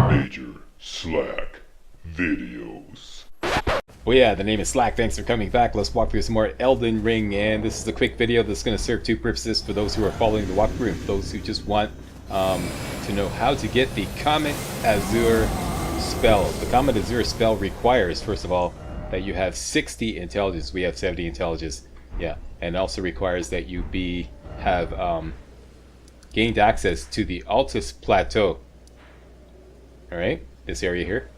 Major Slack Videos. Well, yeah, the name is Slack. Thanks for coming back. Let's walk through some more Elden Ring, and this is a quick video that's going to serve two purposes for those who are following the walkthrough and those who just want to know how to get the COMET AZUR spell. The COMET AZUR spell requires, first of all, that you have 60 intelligence. We have 70 intelligence, yeah, and also requires that you have gained access to the Altus Plateau. All right, this area here.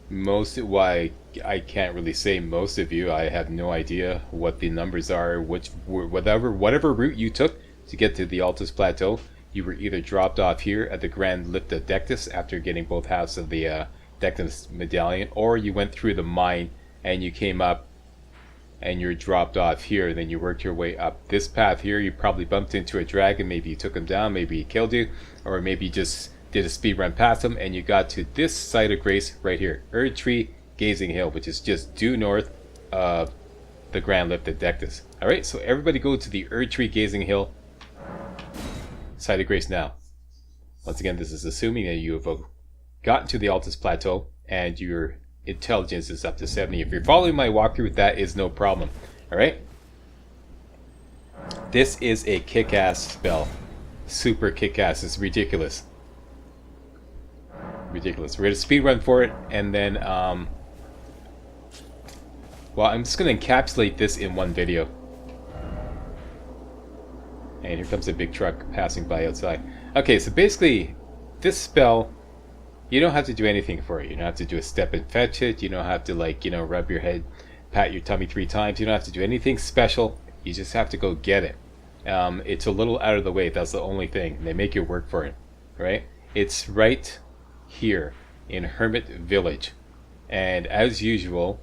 Why I can't really say most of you. I have no idea what the numbers are. Whatever route you took to get to the Altus Plateau, you were either dropped off here at the Grand Lift of Dectus after getting both halves of the Dectus medallion, or you went through the mine and you came up and you're dropped off here, and then you worked your way up this path here. You probably bumped into a dragon, maybe you took him down, maybe he killed you, or maybe you just did a speed run past him and you got to this site of grace right here, Erdtree Gazing Hill, which is just due north of the Grand Lift of Dectus. Alright, so everybody go to the Erdtree Gazing Hill site of grace now. Once again, this is assuming that you have gotten to the Altus Plateau and your intelligence is up to 70. If you're following my walkthrough, that is no problem. Alright? This is a kick-ass spell. Super kick-ass. It's ridiculous. Ridiculous. We're going to speed run for it, and then well, I'm just going to encapsulate this in one video. And here comes a big truck passing by outside. Okay, so basically this spell, you don't have to do anything for it. You don't have to do a step and fetch it. You don't have to, like, you know, rub your head, pat your tummy 3 times. You don't have to do anything special. You just have to go get it. It's a little out of the way. That's the only thing. They make you work for it, right? It's right here in Hermit Village, and as usual,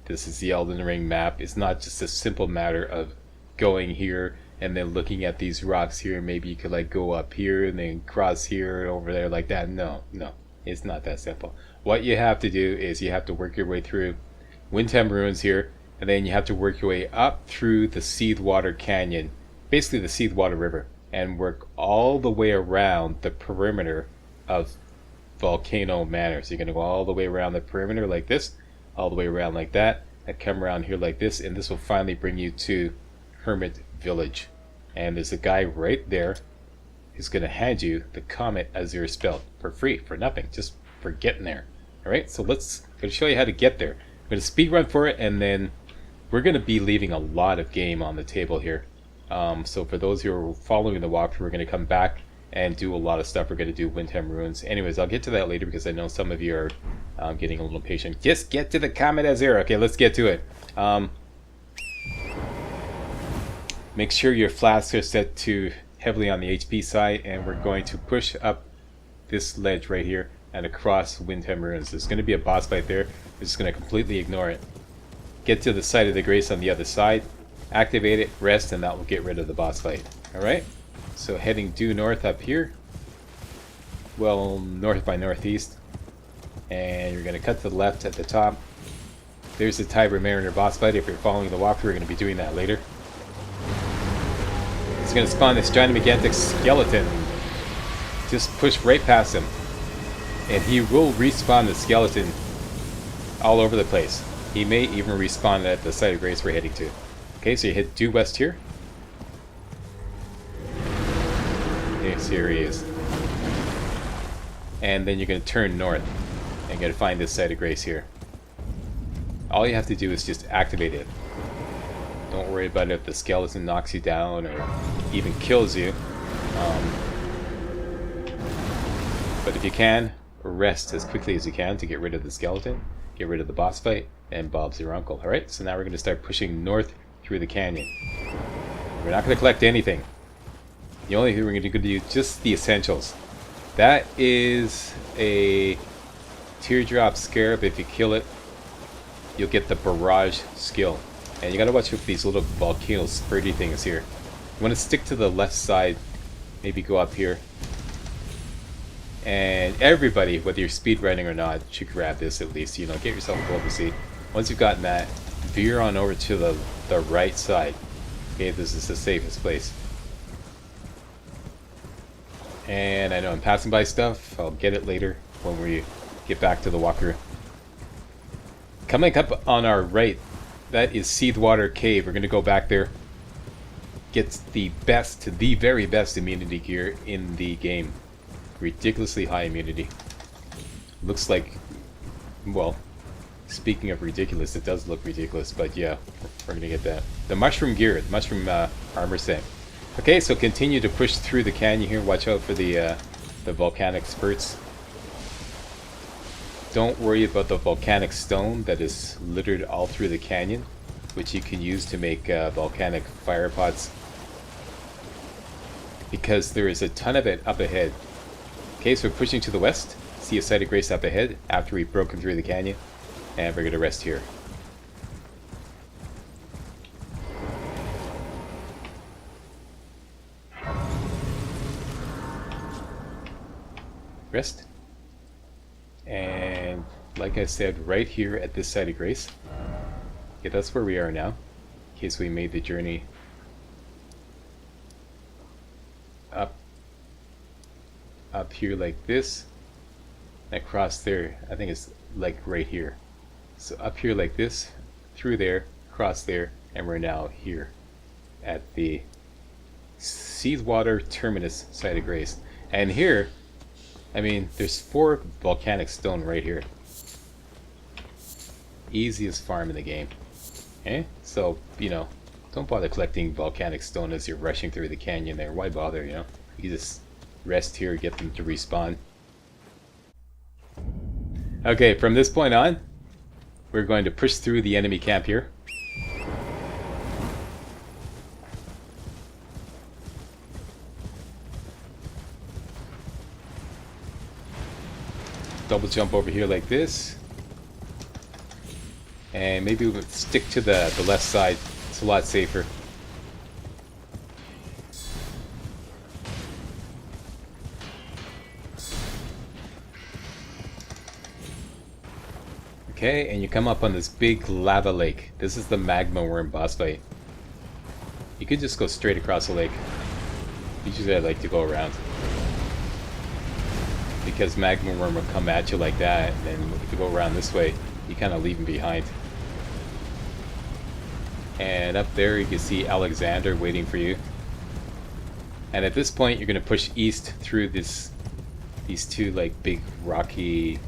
this is the Elden Ring map. It's not just a simple matter of going here and then looking at these rocks here. Maybe you could, like, go up here and then cross here and over there like that. No, it's not that simple. What you have to do is you have to work your way through Windham Ruins here, and then you have to work your way up through the Seedwater Canyon, basically the Seedwater River, and work all the way around the perimeter of Volcano Manor. So you're going to go all the way around the perimeter like this, all the way around like that, and come around here like this, and this will finally bring you to Hermit Village. And there's a guy right there who's going to hand you the COMET AZUR spell for free, for nothing, just for getting there. Alright, so going to show you how to get there. I'm going to speed run for it, and then we're going to be leaving a lot of game on the table here. So for those who are following the walkthrough, we're going to come back and do a lot of stuff. We're going to do Windham Ruins. Anyways, I'll get to that later because I know some of you are getting a little impatient. Just get to the COMET AZUR. Okay, let's get to it. Make sure your flasks are set to heavily on the HP side, and we're going to push up this ledge right here and across Windham Ruins. There's going to be a boss fight there. We're just going to completely ignore it. Get to the site of the grace on the other side, activate it, rest, and that will get rid of the boss fight. Alright? So heading due north up here, well, north by northeast, and you're going to cut to the left at the top. There's the Tiber Mariner boss fight. If you're following the walkthrough, we're going to be doing that later. It's going to spawn this gigantic skeleton. Just push right past him, and he will respawn the skeleton all over the place. He may even respawn at the site of grace we're heading to. Okay, so you hit due west here. Yes, here he is. And then you're going to turn north and you're going to find this site of grace here. All you have to do is just activate it. Don't worry about it if the skeleton knocks you down or even kills you. But if you can, rest as quickly as you can to get rid of the skeleton, get rid of the boss fight, and Bob's your uncle. Alright, so now we're going to start pushing north through the canyon. We're not going to collect anything. The only thing we're going to do is just the essentials. That is a teardrop scarab. If you kill it, you'll get the barrage skill. And you got to watch out for these little volcano spurty things here. You want to stick to the left side, maybe go up here. And everybody, whether you're speedrunning or not, should grab this at least. You know, get yourself a global seat. Once you've gotten that, veer on over to the right side. Okay, this is the safest place. And I know I'm passing by stuff. I'll get it later when we get back to the walkthrough. Coming up on our right, that is Seedwater Cave. We're going to go back there. Get the very best immunity gear in the game. Ridiculously high immunity. Looks like, well, speaking of ridiculous, it does look ridiculous, but yeah, we're going to get that. The mushroom gear, the mushroom armor set. Okay, so continue to push through the canyon here. Watch out for the volcanic spurts. Don't worry about the volcanic stone that is littered all through the canyon, which you can use to make volcanic fire pots, because there is a ton of it up ahead. Okay, so we're pushing to the west. See a site of grace up ahead after we've broken through the canyon, and we're going to rest here. Rest. And like I said, right here at this site of grace. Okay, that's where we are now, in case we made the journey up here like this, and across there. I think it's like right here. So up here like this, through there, across there, and we're now here at the Seedwater Terminus site of grace. And here, I mean, there's 4 volcanic stone right here. Easiest farm in the game. Okay? So, you know, don't bother collecting volcanic stone as you're rushing through the canyon there. Why bother, you know? You just rest here, get them to respawn. Okay, from this point on, we're going to push through the enemy camp here. Double jump over here like this. And maybe we'll stick to the left side. It's a lot safer. Okay, and you come up on this big lava lake. This is the magma worm boss fight. You could just go straight across the lake. Usually I like to go around, because magma worm will come at you like that, and then if you go around this way, you kind of leave them behind. And up there you can see Alexander waiting for you. And at this point you're going to push east through these 2 like big rocky,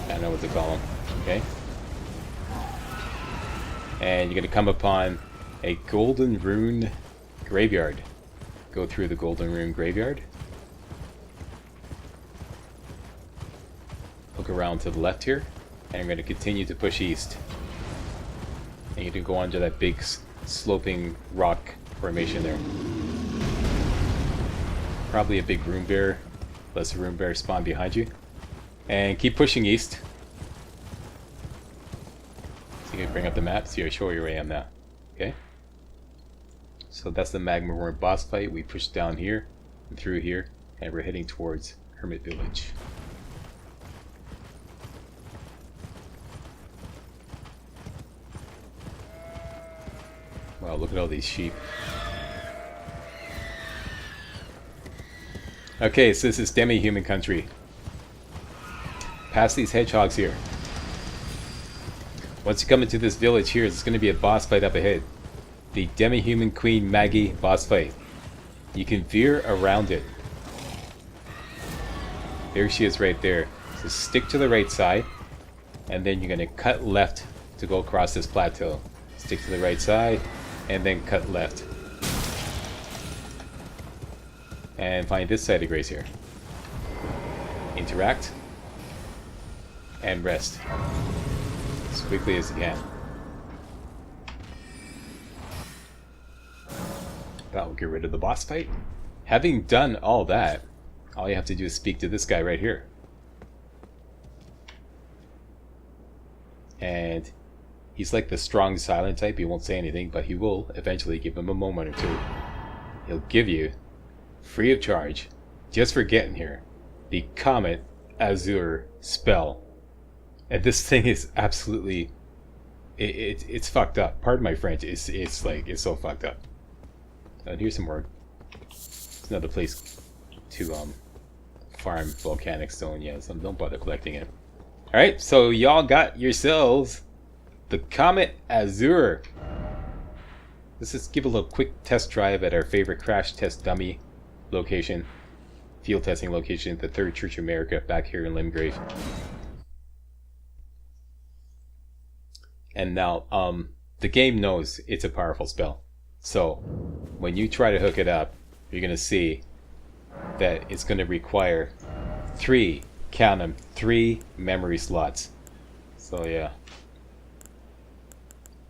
I don't know what to call them, okay? And you're going to come upon a golden rune graveyard. Go through the golden rune graveyard. Look around to the left here, and you're going to continue to push east. And you can go onto that big sloping rock formation there. Probably a big rune bear, unless a rune bear spawn behind you. And keep pushing east. So you can bring up the map so you'll show you where I am now. Okay? So that's the magma worm boss fight. We push down here and through here, and we're heading towards Hermit Village. Wow, look at all these sheep. Okay, so this is demi-human country. Past these hedgehogs here. Once you come into this village here, there's going to be a boss fight up ahead. The demi-human queen Maggie boss fight. You can veer around it. There she is right there. So stick to the right side, and then you're going to cut left to go across this plateau. Stick to the right side, and then cut left. And find this side of grace here. Interact. And rest. As quickly as you can. That'll get rid of the boss fight. Having done all that, all you have to do is speak to this guy right here. And he's like the strong silent type. He won't say anything, but he will eventually. Give him a moment or two. He'll give you, free of charge, just for getting here, the COMET AZUR spell. And this thing is absolutely, it's fucked up. Pardon my French. It's so fucked up. And here's some more. It's another place to farm volcanic stone. Yeah, so don't bother collecting it. Alright, so y'all got yourselves the COMET AZUR. Let's just give a little quick test drive at our favorite crash test dummy location. Field testing location, the Third Church of America, back here in Limgrave. And now, the game knows it's a powerful spell. So, when you try to hook it up, you're going to see that it's going to require 3, count them, 3 memory slots. So yeah.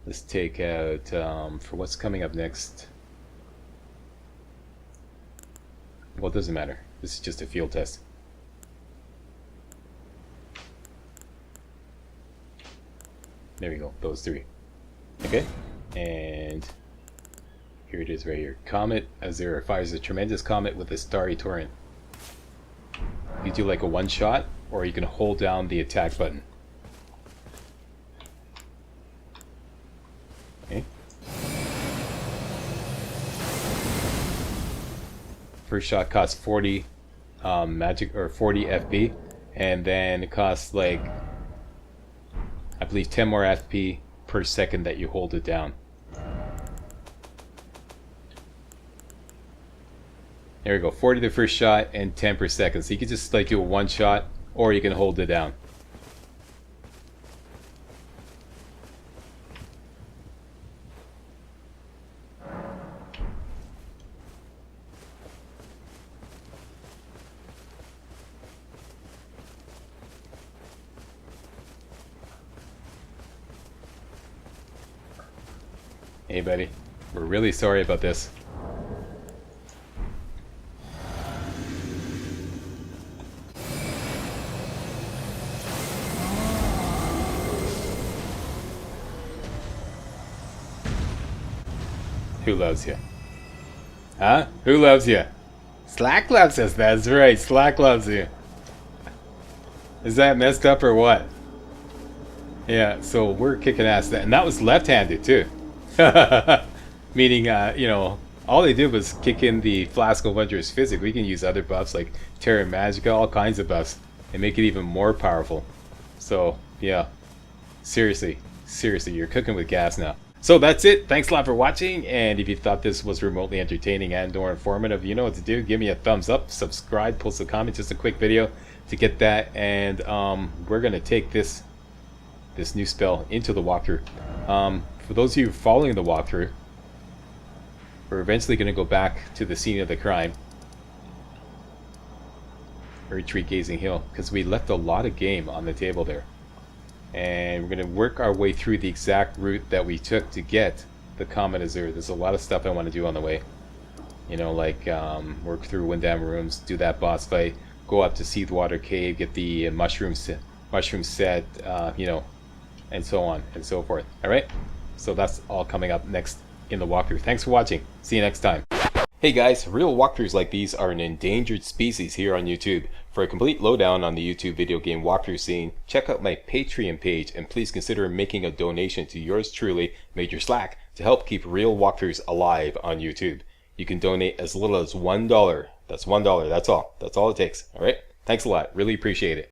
Let's take out, for what's coming up next. Well, it doesn't matter. This is just a field test. There we go, those 3. Okay, and here it is right here. COMET AZUR fires a tremendous comet with a starry torrent. You do like a one shot, or you can hold down the attack button. Okay. First shot costs 40 magic, or 40 FP, and then it costs like, I believe 10 more FP per second that you hold it down. There we go, 40 the first shot and 10 per second. So you can just like do a one shot, or you can hold it down. Hey buddy, we're really sorry about this. Who loves you? Huh? Who loves you? Slack loves us, that's right, Slack loves you. Is that messed up or what? Yeah, so we're kicking ass, and that was left-handed too. Meaning, you know, all they did was kick in the Flask of Wondrous Physic. We can use other buffs like Terra Magica, all kinds of buffs, and make it even more powerful. So, yeah, seriously, you're cooking with gas now. So that's it. Thanks a lot for watching, and if you thought this was remotely entertaining and or informative, you know what to do. Give me a thumbs up, subscribe, post a comment, just a quick video to get that, and we're going to take this new spell into the walkthrough. For those of you following the walkthrough, we're eventually going to go back to the scene of the crime, Retreat Gazing Hill, because we left a lot of game on the table there. And we're going to work our way through the exact route that we took to get the COMET AZUR. There's a lot of stuff I want to do on the way. You know, like work through Windham Rooms, do that boss fight, go up to Seedwater Cave, get the mushroom set, you know, and so on and so forth. Alright? So that's all coming up next in the walkthrough. Thanks for watching. See you next time. Hey guys, real walkthroughs like these are an endangered species here on YouTube. For a complete lowdown on the YouTube video game walkthrough scene, check out my Patreon page, and please consider making a donation to yours truly, Major Slack, to help keep real walkthroughs alive on YouTube. You can donate as little as $1. That's $1, that's all. That's all it takes. Alright? Thanks a lot. Really appreciate it.